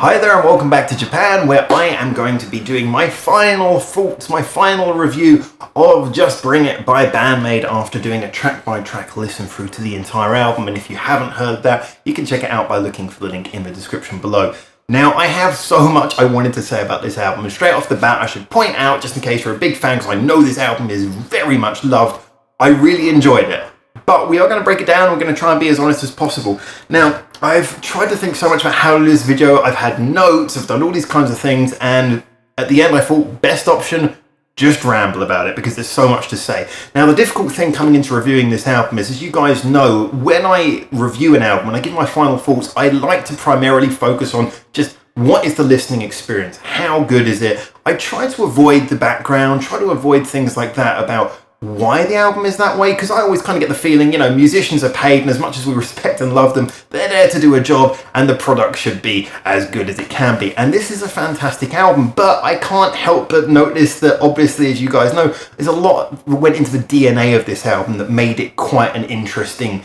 Hi there and welcome back to Japan, where I am going to be doing my final thoughts, my final review of Just Bring It by BAND-MAID after doing a track-by-track listen through to the entire album. And if you haven't heard that, you can check it out by looking for the link in the description below. Now, I have so much I wanted to say about this album, and straight off the bat I should point out, just in case you're a big fan, because I know this album is very much loved, I really enjoyed it. But we are going to break it down. We're going to try and be as honest as possible. Now, I've tried to think so much about how to do this video. I've had notes, I've done all these kinds of things, and at the end I thought, best option, just ramble about it, because there's so much to say. Now, the difficult thing coming into reviewing this album is, as you guys know, when I review an album, when I give my final thoughts, I like to primarily focus on just what is the listening experience? How good is it? I try to avoid the background, try to avoid things like that about why the album is that way, because I always kind of get the feeling, you know, musicians are paid, and as much as we respect and love them, they're there to do a job, and the product should be as good as it can be. And this is a fantastic album, but I can't help but notice that, obviously, as you guys know, there's a lot that went into the DNA of this album that made it quite an interesting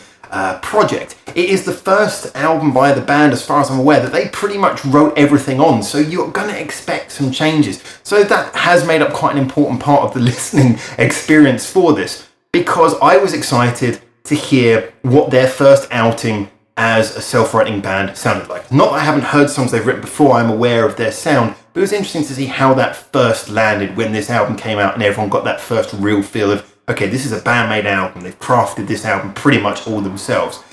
project. It is the first album by the band, as far as I'm aware, that they pretty much wrote everything on, so you're going to expect some changes. So that has made up quite an important part of the listening experience for this, because I was excited to hear what their first outing as a self-writing band sounded like. Not that I haven't heard songs they've written before, I'm aware of their sound, but it was interesting to see how that first landed when this album came out and everyone got that first real feel of, okay, this is a BAND-MAID album. They've crafted this album pretty much all themselves.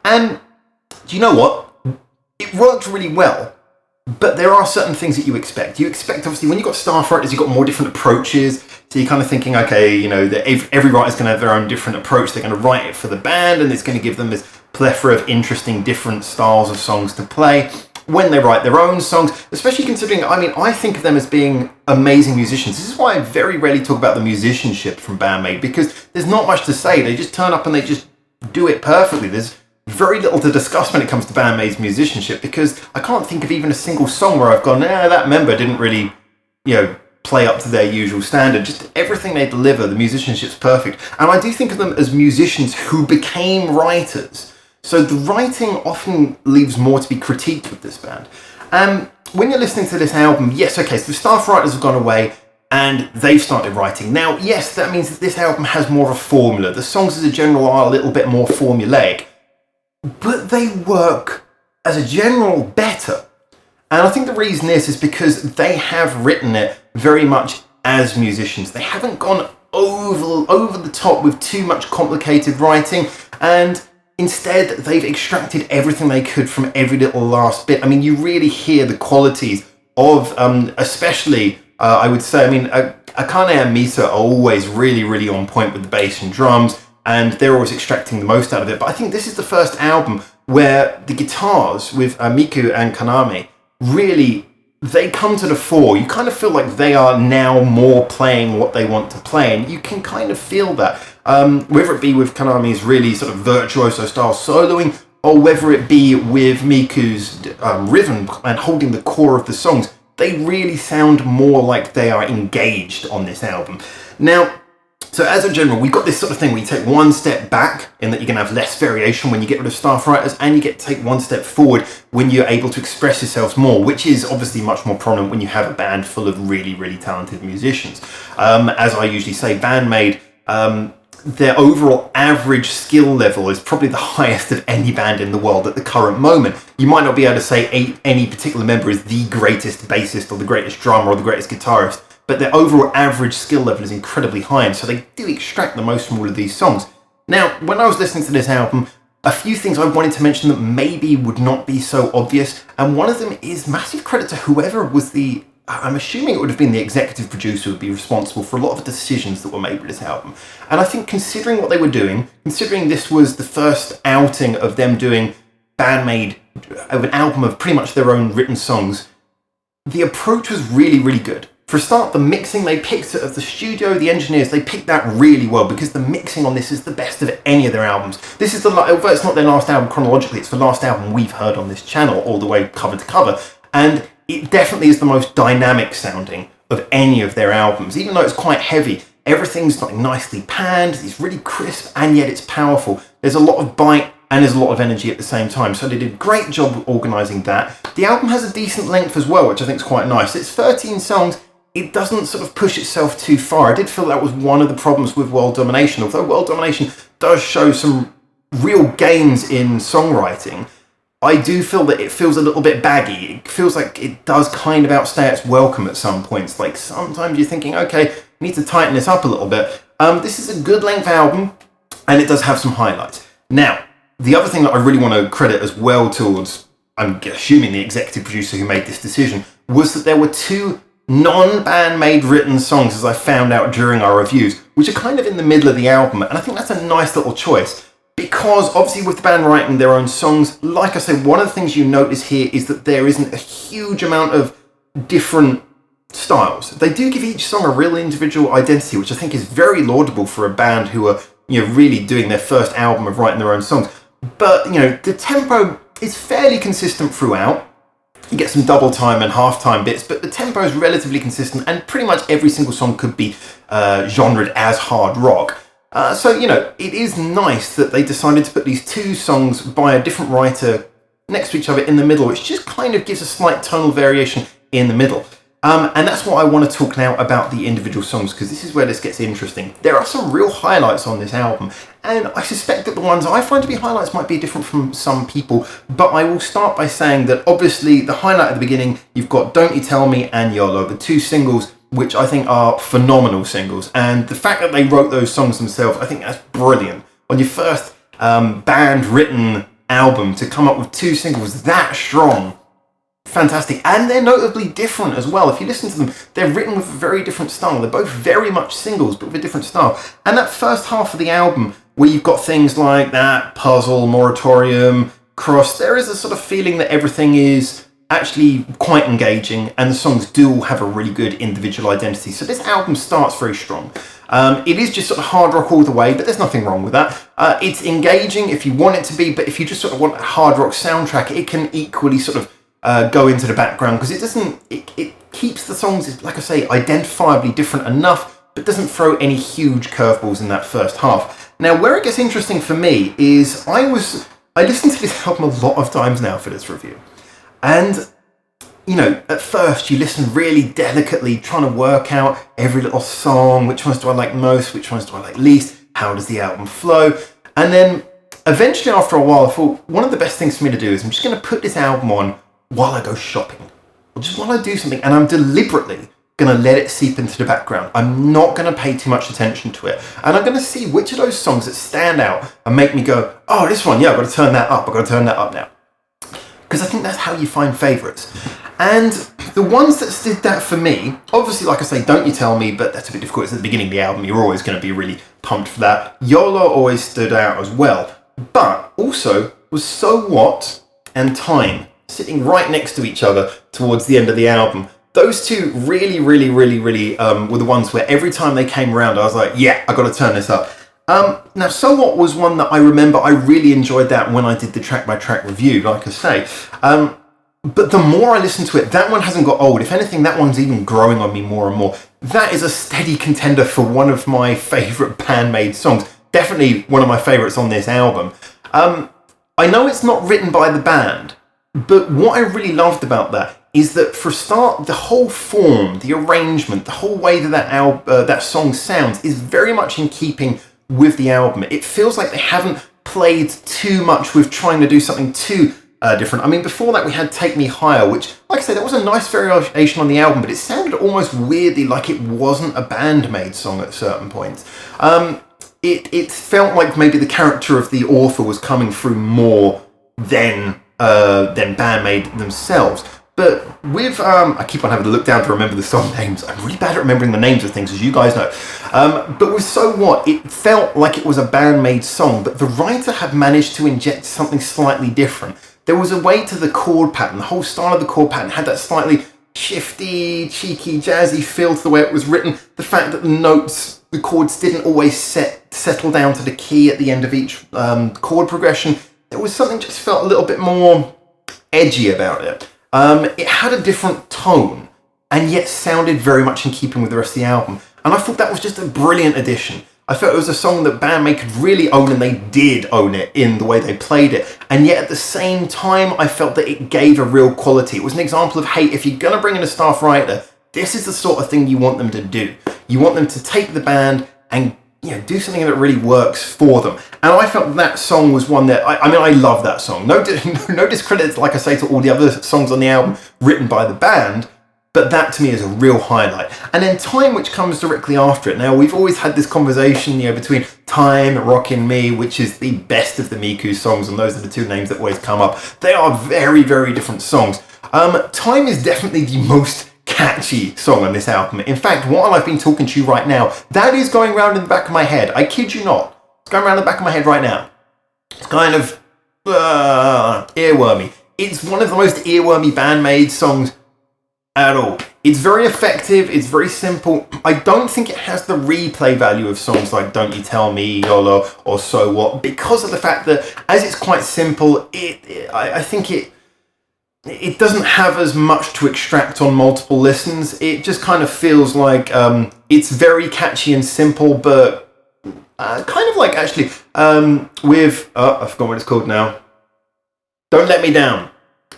And do you know what? It worked really well, but there are certain things that you expect. You expect, obviously, when you've got staff writers, you've got more different approaches. So you're kind of thinking, okay, you know, that every writer's going to have their own different approach. They're going to write it for the band, and it's going to give them this plethora of interesting different styles of songs to play when they write their own songs, especially considering, I mean, I think of them as being amazing musicians. This is why I very rarely talk about the musicianship from BAND-MAID, because there's not much to say. They just turn up and they just do it perfectly. There's very little to discuss when it comes to BAND-MAID's musicianship, because I can't think of even a single song where I've gone, that member didn't really, you know, play up to their usual standard. Just everything they deliver, the musicianship's perfect. And I do think of them as musicians who became writers. So the writing often leaves more to be critiqued with this band. When you're listening to this album, yes, okay, so the staff writers have gone away and they've started writing. Now, yes, that means that this album has more of a formula. The songs as a general are a little bit more formulaic, but they work as a general better. And I think the reason is because they have written it very much as musicians. They haven't gone over the top with too much complicated writing, and instead, they've extracted everything they could from every little last bit. I mean, you really hear the qualities of, especially, I would say, I mean, Akane and Misa are always really, really on point with the bass and drums, and they're always extracting the most out of it. But I think this is the first album where the guitars with Miku and Kaname really, they come to the fore. You kind of feel like they are now more playing what they want to play, and you can kind of feel that. Whether it be with Kaname's really sort of virtuoso style soloing, or whether it be with Miku's rhythm and holding the core of the songs, they really sound more like they are engaged on this album. Now, so as a general, we've got this sort of thing where you take one step back in that you're going to have less variation when you get rid of staff writers, and you get to take one step forward when you're able to express yourselves more, which is obviously much more prominent when you have a band full of really, really talented musicians. As I usually say, BAND-MAID, their overall average skill level is probably the highest of any band in the world at the current moment. You might not be able to say any particular member is the greatest bassist or the greatest drummer or the greatest guitarist, but their overall average skill level is incredibly high, and so they do extract the most from all of these songs. Now, when I was listening to this album, a few things I wanted to mention that maybe would not be so obvious, and one of them is massive credit to whoever was I'm assuming it would have been the executive producer who would be responsible for a lot of the decisions that were made with this album. And I think considering what they were doing, considering this was the first outing of them doing BAND-MAID, of an album of pretty much their own written songs, the approach was really, really good. For a start, the mixing they picked of the studio, the engineers, they picked that really well, because the mixing on this is the best of any of their albums. This is although it's not their last album chronologically, it's the last album we've heard on this channel all the way cover to cover. And it definitely is the most dynamic sounding of any of their albums. Even though it's quite heavy, everything's like nicely panned, it's really crisp, and yet it's powerful. There's a lot of bite and there's a lot of energy at the same time. So they did a great job organising that. The album has a decent length as well, which I think is quite nice. It's 13 songs. It doesn't sort of push itself too far. I did feel that was one of the problems with World Domination. Although World Domination does show some real gains in songwriting, I do feel that it feels a little bit baggy. It feels like it does kind of outstay its welcome at some points. Like sometimes you're thinking, okay, I need to tighten this up a little bit. This is a good length album, and it does have some highlights. Now, the other thing that I really want to credit as well towards, I'm assuming the executive producer who made this decision, was that there were 2 non-BAND-MAID written songs, as I found out during our reviews, which are kind of in the middle of the album, and I think that's a nice little choice. Because obviously with the band writing their own songs, like I say, one of the things you notice here is that there isn't a huge amount of different styles. They do give each song a real individual identity, which I think is very laudable for a band who are, really doing their first album of writing their own songs. But, the tempo is fairly consistent throughout. You get some double time and half time bits, but the tempo is relatively consistent, and pretty much every single song could be genred as hard rock. So, it is nice that they decided to put these 2 songs by a different writer next to each other in the middle, which just kind of gives a slight tonal variation in the middle. And that's what I want to talk now about the individual songs, because this is where this gets interesting. There are some real highlights on this album, and I suspect that the ones I find to be highlights might be different from some people, but I will start by saying that obviously the highlight at the beginning, you've got Don't You Tell Me and YOLO, the 2 singles which I think are phenomenal singles, and the fact that they wrote those songs themselves, I think that's brilliant. On your first band-written album, to come up with 2 singles that strong, fantastic. And they're notably different as well. If you listen to them, they're written with a very different style. They're both very much singles, but with a different style. And that first half of the album, where you've got things like that, Puzzle, Moratorium, Cross, there is a sort of feeling that everything is actually quite engaging, and the songs do have a really good individual identity. So this album starts very strong. It is just sort of hard rock all the way, but there's nothing wrong with that. It's engaging if you want it to be, but if you just sort of want a hard rock soundtrack, it can equally sort of go into the background, because it keeps the songs, like I say, identifiably different enough, but doesn't throw any huge curveballs in that first half. Now, where it gets interesting for me is I listened to this album a lot of times now for this review. And, at first you listen really delicately, trying to work out every little song, which ones do I like most, which ones do I like least, how does the album flow? And then eventually after a while I thought, one of the best things for me to do is I'm just going to put this album on while I go shopping, or just while I do something, and I'm deliberately going to let it seep into the background. I'm not going to pay too much attention to it, and I'm going to see which of those songs that stand out and make me go, oh, this one, yeah, I've got to turn that up, I've got to turn that up now. Because I think that's how you find favourites. And the ones that did that for me, obviously, like I say, Don't You Tell Me, but that's a bit difficult. It's at the beginning of the album. You're always going to be really pumped for that. YOLO always stood out as well. But also was So What and Time, sitting right next to each other towards the end of the album. Those 2 really, really, really, really were the ones where every time they came around, I was like, yeah, I got to turn this up. Now, So What was one that I remember I really enjoyed that when I did the track-by-track review, like I say. But the more I listen to it, that one hasn't got old. If anything, that one's even growing on me more and more. That is a steady contender for one of my favourite BAND-MAID songs. Definitely one of my favourites on this album. I know it's not written by the band, but what I really loved about that is that for a start, the whole form, the arrangement, the whole way that song sounds is very much in keeping with the album. It feels like they haven't played too much with trying to do something too different. I mean, before that we had Take Me Higher, which, like I say, that was a nice variation on the album, but it sounded almost weirdly like it wasn't a BAND-MAID song at certain points. It felt like maybe the character of the author was coming through more than BAND-MAID themselves. But with, I keep on having to look down to remember the song names. I'm really bad at remembering the names of things, as you guys know. But with So What, it felt like it was a BAND-MAID song, but the writer had managed to inject something slightly different. There was a way to the chord pattern. The whole style of the chord pattern had that slightly shifty, cheeky, jazzy feel to the way it was written. The fact that the chords didn't always settle down to the key at the end of each chord progression. There was something just felt a little bit more edgy about it. It had a different tone, and yet sounded very much in keeping with the rest of the album. And I thought that was just a brilliant addition. I felt it was a song that BAND-MAID could really own, and they did own it in the way they played it. And yet at the same time, I felt that it gave a real quality. It was an example of, hey, if you're going to bring in a staff writer, this is the sort of thing you want them to do. You want them to take the band and do something that really works for them. And I felt that song was one that, I love that song. No discredit, like I say, to all the other songs on the album written by the band, but that to me is a real highlight. And then Time, which comes directly after it. Now, we've always had this conversation, between Time, Rockin' Me, which is the best of the Miku songs, and those are the two names that always come up. They are very, very different songs. Time is definitely the most catchy song on this album. In fact, while I've been talking to you right now, that is going around in the back of my head. I kid you not. It's going around the back of my head right now. It's kind of earwormy. It's one of the most earwormy BAND-MAID songs at all. It's very effective. It's very simple. I don't think it has the replay value of songs like Don't You Tell Me, YOLO, or So What, because of the fact that as it's quite simple, I think it doesn't have as much to extract on multiple listens. It just kind of feels like it's very catchy and simple, but kind of like actually with I forgot what it's called now. Don't Let Me Down,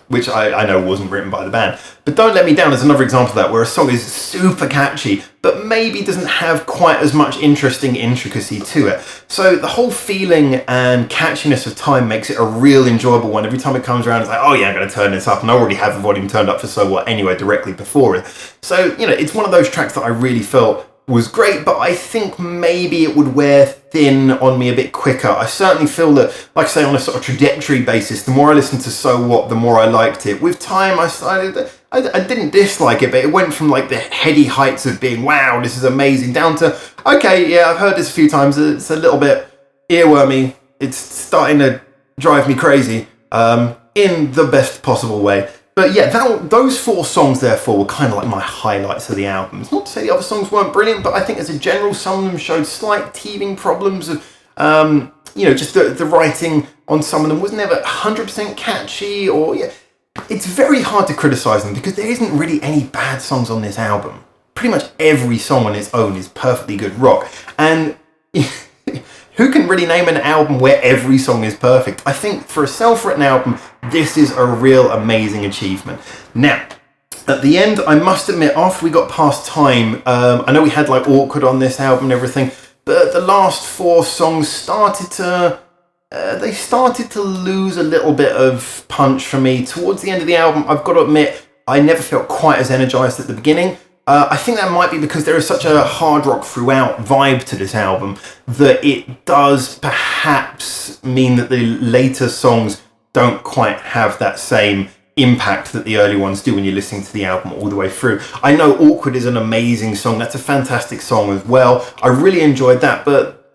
which I know wasn't written by the band. But Don't Let Me Down is another example of that, where a song is super catchy, but maybe doesn't have quite as much interesting intricacy to it. So the whole feeling and catchiness of Time makes it a real enjoyable one. Every time it comes around, it's like, oh yeah, I'm going to turn this up. And I already have the volume turned up for So What anyway, directly before it. So, it's one of those tracks that I really felt was great, but I think maybe it would wear thin on me a bit quicker. I certainly feel that, like I say, on a sort of trajectory basis, the more I listened to So What, the more I liked it. With Time, I didn't dislike it, but it went from like the heady heights of being, wow, this is amazing, down to, okay, yeah, I've heard this a few times, it's a little bit earwormy, it's starting to drive me crazy, in the best possible way. But yeah, those four songs, therefore, were kind of like my highlights of the album. It's not to say the other songs weren't brilliant, but I think as a general, some of them showed slight teething problems of, just the writing on some of them was never 100% catchy, or, it's very hard to criticise them because there isn't really any bad songs on this album. Pretty much every song on its own is perfectly good rock. And who can really name an album where every song is perfect? I think for a self-written album, this is a real amazing achievement. Now, at the end, I must admit, after we got past Time, I know we had like Awkward on this album and everything, but the last four songs started to lose a little bit of punch for me. Towards the end of the album, I've got to admit, I never felt quite as energized at the beginning. I think that might be because there is such a hard rock throughout vibe to this album that it does perhaps mean that the later songs don't quite have that same impact that the early ones do when you're listening to the album all the way through. I know Awkward is an amazing song. That's a fantastic song as well. I really enjoyed that, but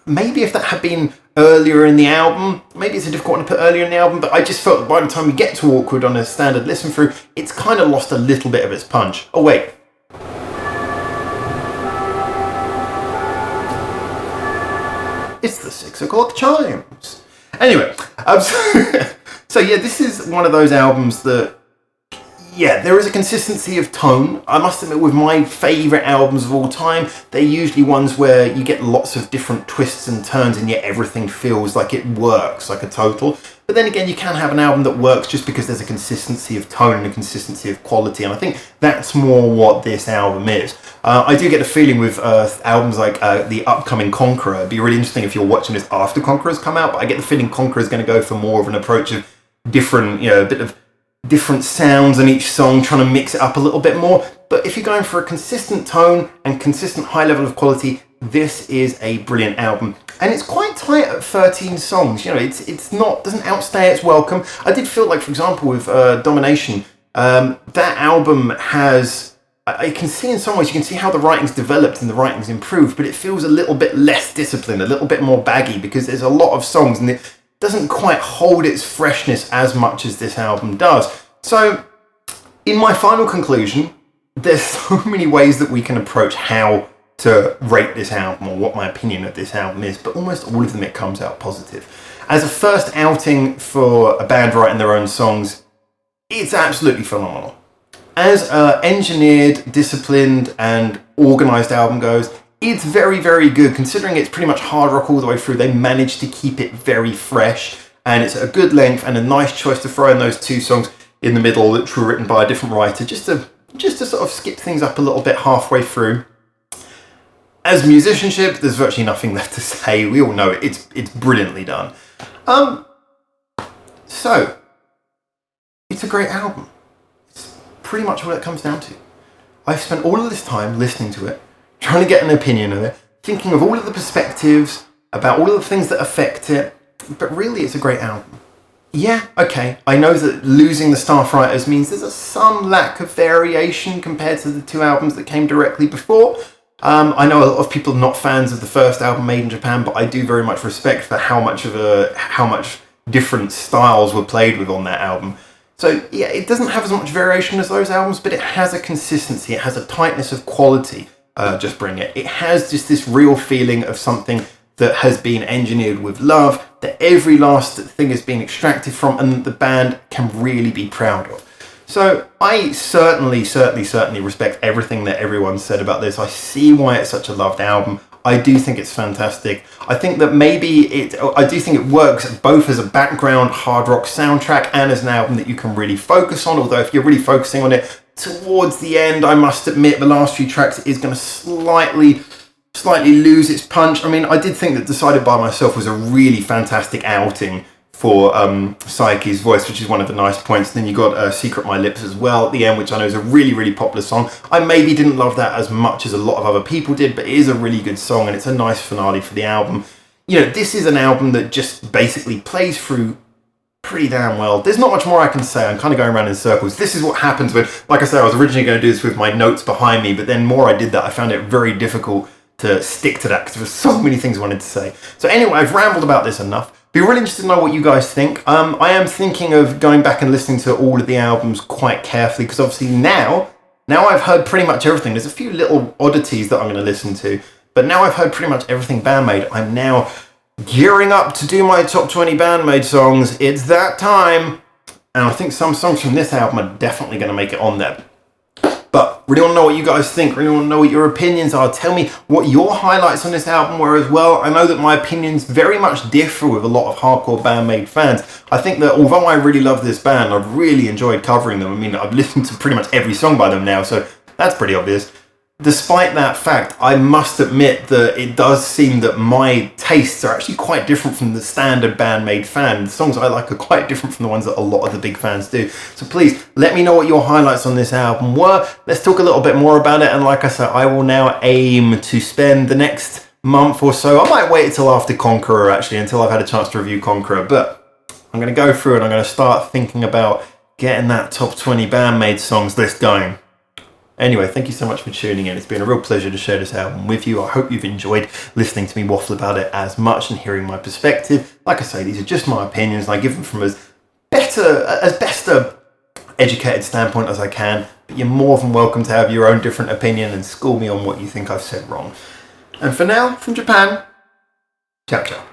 maybe if that had been earlier in the album, maybe it's a difficult one to put earlier in the album, but I just felt that by the time we get to Awkward on a standard listen through, it's kind of lost a little bit of its punch. Oh wait. It's the 6 o'clock chimes. Anyway, so yeah, this is one of those albums that, there is a consistency of tone. I must admit, with my favourite albums of all time, they're usually ones where you get lots of different twists and turns and yet everything feels like it works, like a total. But then again, you can have an album that works just because there's a consistency of tone and a consistency of quality, and I think that's more what this album is. I do get a feeling with albums like the upcoming Conqueror. It'd be really interesting if you're watching this after Conqueror's come out, but I get the feeling Conqueror's going to go for more of an approach of different, a bit of different sounds in each song, trying to mix it up a little bit more. But if you're going for a consistent tone and consistent high level of quality, this is a brilliant album. And it's quite tight at 13 songs. It's not, doesn't outstay its welcome. I did feel like, for example, with Domination, that album has, I can see in some ways, you can see how the writing's developed and the writing's improved, but it feels a little bit less disciplined, a little bit more baggy, because there's a lot of songs and it doesn't quite hold its freshness as much as this album does. So, in my final conclusion, there's so many ways that we can approach how to rate this album or what my opinion of this album is, but almost all of them it comes out positive. As a first outing for a band writing their own songs, it's absolutely phenomenal. As an engineered, disciplined and organised album goes, it's very, very good. Considering it's pretty much hard rock all the way through, they managed to keep it very fresh, and it's a good length and a nice choice to throw in those 2 songs in the middle that were written by a different writer, just to sort of skip things up a little bit halfway through. As musicianship, there's virtually nothing left to say. We all know it. It's brilliantly done. So it's a great album. It's pretty much what it comes down to. I've spent all of this time listening to it, trying to get an opinion of it, thinking of all of the perspectives, about all of the things that affect it, but really it's a great album. Yeah, okay, I know that losing the staff writers means there's some lack of variation compared to the 2 albums that came directly before. I know a lot of people are not fans of the first album made in Japan, but I do very much respect for how much different styles were played with on that album. So yeah, it doesn't have as much variation as those albums, but it has a consistency, it has a tightness of quality. Just Bring It. It has just this real feeling of something that has been engineered with love, that every last thing has been extracted from, and that the band can really be proud of. So I certainly respect everything that everyone said about this. I see why it's such a loved album. I do think it's fantastic. I think that I do think it works both as a background hard rock soundtrack and as an album that you can really focus on, although if you're really focusing on it towards the end, I must admit the last few tracks is going to slightly lose its punch. I mean, I did think that Decided by Myself was a really fantastic outing for Psyche's voice, which is one of the nice points. Then you got Secret My Lips as well at the end, which I know is a really, really popular song. I maybe didn't love that as much as a lot of other people did, but it is a really good song, and it's a nice finale for the album. You know, this is an album that just basically plays through pretty damn well. There's not much more I can say. I'm kind of going around in circles. This is what happens when, like I said, I was originally going to do this with my notes behind me, but then more I did that, I found it very difficult to stick to that because there were so many things I wanted to say. So anyway, I've rambled about this enough. Be really interested to know what you guys think. I am thinking of going back and listening to all of the albums quite carefully, because obviously now I've heard pretty much everything. There's a few little oddities that I'm going to listen to, but now I've heard pretty much everything BAND-MAID. I'm now gearing up to do my top 20 BAND-MAID songs. It's that time, and I think some songs from this album are definitely going to make it on there. But really want to know what you guys think, really want to know what your opinions are. Tell me what your highlights on this album were as well. I know that my opinions very much differ with a lot of hardcore BAND-MAID fans. I think that although I really love this band, I've really enjoyed covering them. I mean, I've listened to pretty much every song by them now, so that's pretty obvious. Despite that fact, I must admit that it does seem that my tastes are actually quite different from the standard BAND-MAID fan. The songs I like are quite different from the ones that a lot of the big fans do. So please, let me know what your highlights on this album were. Let's talk a little bit more about it. And like I said, I will now aim to spend the next month or so. I might wait until after Conqueror, actually, until I've had a chance to review Conqueror. But I'm going to go through and I'm going to start thinking about getting that top 20 BAND-MAID songs list going. Anyway, thank you so much for tuning in. It's been a real pleasure to share this album with you. I hope you've enjoyed listening to me waffle about it as much and hearing my perspective. Like I say, these are just my opinions, and I give them from as best a educated standpoint as I can. But you're more than welcome to have your own different opinion and school me on what you think I've said wrong. And for now, from Japan, ciao ciao.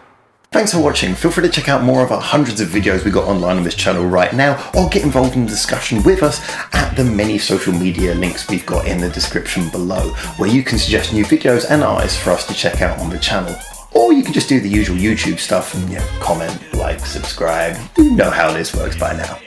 Thanks for watching. Feel free to check out more of our hundreds of videos we got online on this channel right now, or get involved in the discussion with us at the many social media links we've got in the description below, where you can suggest new videos and artists for us to check out on the channel. Or you can just do the usual YouTube stuff and comment, like, subscribe. You know how this works by now.